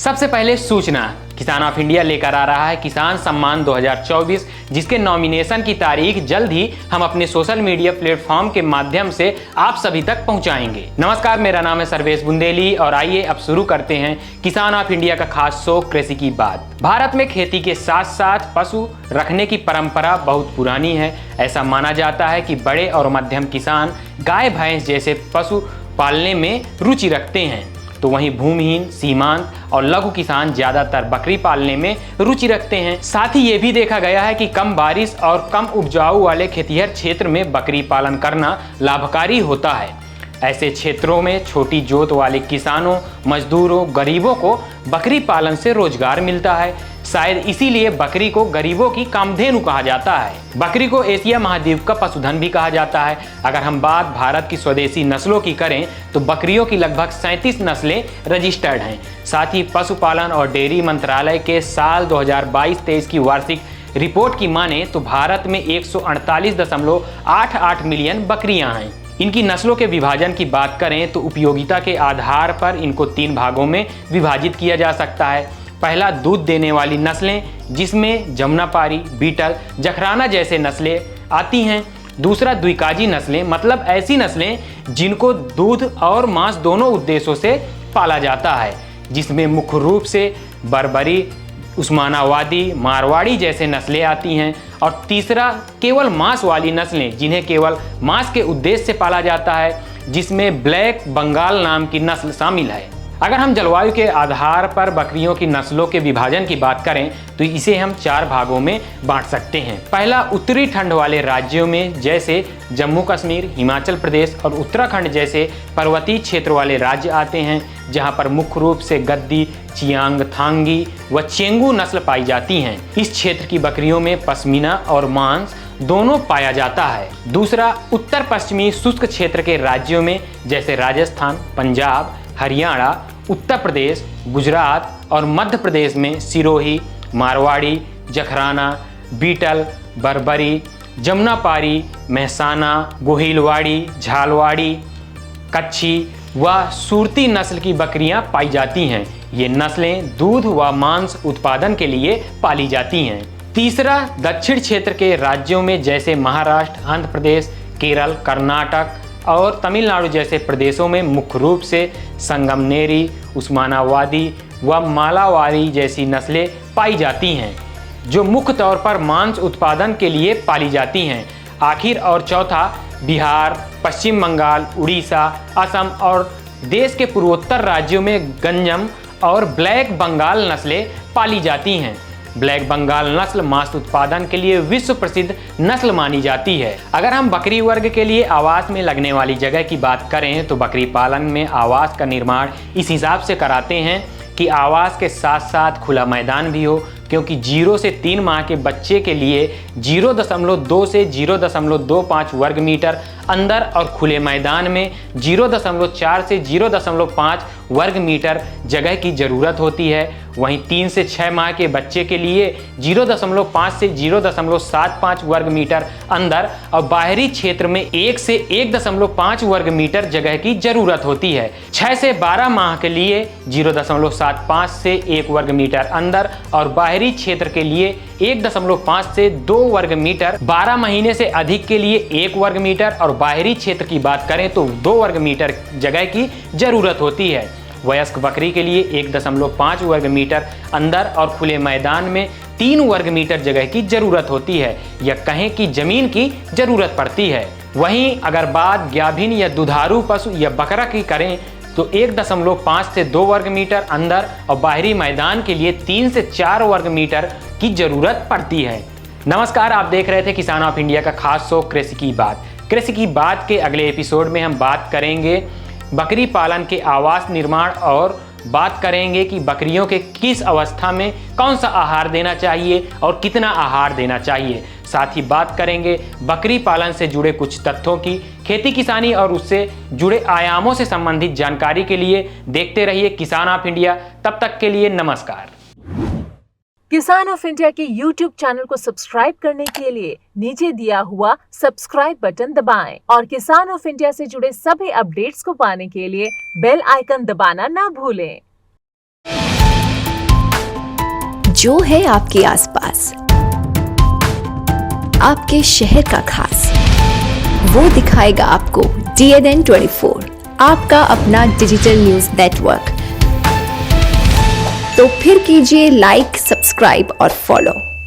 सबसे पहले सूचना, किसान ऑफ इंडिया लेकर आ रहा है किसान सम्मान 2024, जिसके नॉमिनेशन की तारीख जल्द ही हम अपने सोशल मीडिया प्लेटफॉर्म के माध्यम से आप सभी तक पहुंचाएंगे। नमस्कार, मेरा नाम है सर्वेश बुंदेली और आइए अब शुरू करते हैं किसान ऑफ इंडिया का खास शो कृषि की बात। भारत में खेती के साथ साथ पशु रखने की परंपरा बहुत पुरानी है। ऐसा माना जाता है कि बड़े और मध्यम किसान गाय भैंस जैसे पशु पालने में रुचि रखते हैं, तो वहीं भूमिहीन, सीमांत और लघु किसान ज्यादातर बकरी पालने में रुचि रखते हैं। साथ ही ये भी देखा गया है कि कम बारिश और कम उपजाऊ वाले खेतिहर क्षेत्र में बकरी पालन करना लाभकारी होता है। ऐसे क्षेत्रों में छोटी जोत वाले किसानों, मजदूरों, गरीबों को बकरी पालन से रोजगार मिलता है। शायद इसीलिए बकरी को गरीबों की कामधेनु कहा जाता है। बकरी को एशिया महाद्वीप का पशुधन भी कहा जाता है। अगर हम बात भारत की स्वदेशी नस्लों की करें तो बकरियों की लगभग 37 नस्लें रजिस्टर्ड हैं। साथ ही पशुपालन और डेयरी मंत्रालय के साल 2022-23 की वार्षिक रिपोर्ट की माने तो भारत में 148.88 मिलियन बकरियां हैं। इनकी नस्लों के विभाजन की बात करें तो उपयोगिता के आधार पर इनको 3 भागों में विभाजित किया जा सकता है। पहला, दूध देने वाली नस्लें, जिसमें जमुनापारी, बीटल, जखराना जैसे नस्लें आती हैं। दूसरा, द्विकाजी नस्लें, मतलब ऐसी नस्लें जिनको दूध और मांस दोनों उद्देश्यों से पाला जाता है, जिसमें मुख्य रूप से बर्बरी, उस्मानाबादी, मारवाड़ी जैसे नस्लें आती हैं। और तीसरा, केवल मांस वाली नस्लें, जिन्हें केवल मांस के उद्देश्य से पाला जाता है, जिसमें ब्लैक बंगाल नाम की नस्ल शामिल है। अगर हम जलवायु के आधार पर बकरियों की नस्लों के विभाजन की बात करें तो इसे हम 4 भागों में बांट सकते हैं। पहला, उत्तरी ठंड वाले राज्यों में जैसे जम्मू कश्मीर, हिमाचल प्रदेश और उत्तराखंड जैसे पर्वतीय क्षेत्र वाले राज्य आते हैं, जहां पर मुख्य रूप से गद्दी, चियांग थांगी व चेंगू नस्ल पाई जाती हैं। इस क्षेत्र की बकरियों में पश्मीना और मांस दोनों पाया जाता है। दूसरा, उत्तर पश्चिमी शुष्क क्षेत्र के राज्यों में जैसे राजस्थान, पंजाब, हरियाणा, उत्तर प्रदेश, गुजरात और मध्य प्रदेश में सिरोही, मारवाड़ी, जखराना, बीटल, बर्बरी, जमुनापारी, मेहसाना, गोहिलवाड़ी, झालवाड़ी, कच्छी व सूरती नस्ल की बकरियां पाई जाती हैं। ये नस्लें दूध व मांस उत्पादन के लिए पाली जाती हैं। तीसरा, दक्षिण क्षेत्र के राज्यों में जैसे महाराष्ट्र, आंध्र प्रदेश, केरल, कर्नाटक और तमिलनाडु जैसे प्रदेशों में मुख्य रूप से संगमनेरी, उस्मानाबादी व मालावारी जैसी नस्लें पाई जाती हैं, जो मुख्य तौर पर मांस उत्पादन के लिए पाली जाती हैं। आखिर और चौथा, बिहार, पश्चिम बंगाल, उड़ीसा, असम और देश के पूर्वोत्तर राज्यों में गंजम और ब्लैक बंगाल नस्लें पाली जाती हैं। ब्लैक बंगाल नस्ल मांस उत्पादन के लिए विश्व प्रसिद्ध नस्ल मानी जाती है। अगर हम बकरी वर्ग के लिए आवास में लगने वाली जगह की बात करें तो बकरी पालन में आवास का निर्माण इस हिसाब से कराते हैं कि आवास के साथ साथ खुला मैदान भी हो, क्योंकि 0 से 3 माह के बच्चे के लिए 0.2 से 0.25 वर्ग मीटर अंदर और खुले मैदान में 0.4 से 0.5 वर्ग मीटर जगह की जरूरत होती है। वहीं 3 से 6 माह के बच्चे के लिए 0.5 से 0.75 वर्ग मीटर अंदर और बाहरी क्षेत्र में 1 से 1.5 वर्ग मीटर जगह की जरूरत होती है। 6 से 12 माह के लिए 0.75 से 1 वर्ग मीटर अंदर और बाहरी क्षेत्र के लिए 1.5 से 2 वर्ग मीटर, 12 महीने से अधिक के लिए 1 वर्ग मीटर और बाहरी क्षेत्र की बात करें तो 2 वर्ग मीटर जगह की जरूरत होती है। वयस्क बकरी के लिए 1.5 वर्ग मीटर अंदर और खुले मैदान में 3 वर्ग मीटर जगह की जरूरत होती है, या कहें कि जमीन की जरूरत पड़ती है। वहीं अगर बात गाभिन या दुधारू पशु या बकरा की करें तो 1.5 से 2 वर्ग मीटर अंदर और बाहरी मैदान के लिए 3 से 4 वर्ग मीटर की जरूरत पड़ती है। नमस्कार, आप देख रहे थे किसान ऑफ इंडिया का खास शो कृषि की बात। कृषि की बात के अगले एपिसोड में हम बात करेंगे बकरी पालन के आवास निर्माण और बात करेंगे कि बकरियों के किस अवस्था में कौन सा आहार देना चाहिए और कितना आहार देना चाहिए। साथ ही बात करेंगे बकरी पालन से जुड़े कुछ तथ्यों की, खेती किसानी और उससे जुड़े आयामों से संबंधित जानकारी के लिए देखते रहिए किसान ऑफ इंडिया। तब तक के लिए नमस्कार। किसान ऑफ इंडिया के YouTube चैनल को सब्सक्राइब करने के लिए नीचे दिया हुआ सब्सक्राइब बटन दबाएं और किसान ऑफ इंडिया से जुड़े सभी अपडेट्स को पाने के लिए बेल आइकन दबाना ना भूलें। जो है आपके आसपास, आपके शहर का खास, वो दिखाएगा आपको DNN 24, आपका अपना डिजिटल न्यूज नेटवर्क। तो फिर कीजिए लाइक, सब्सक्राइब और फॉलो।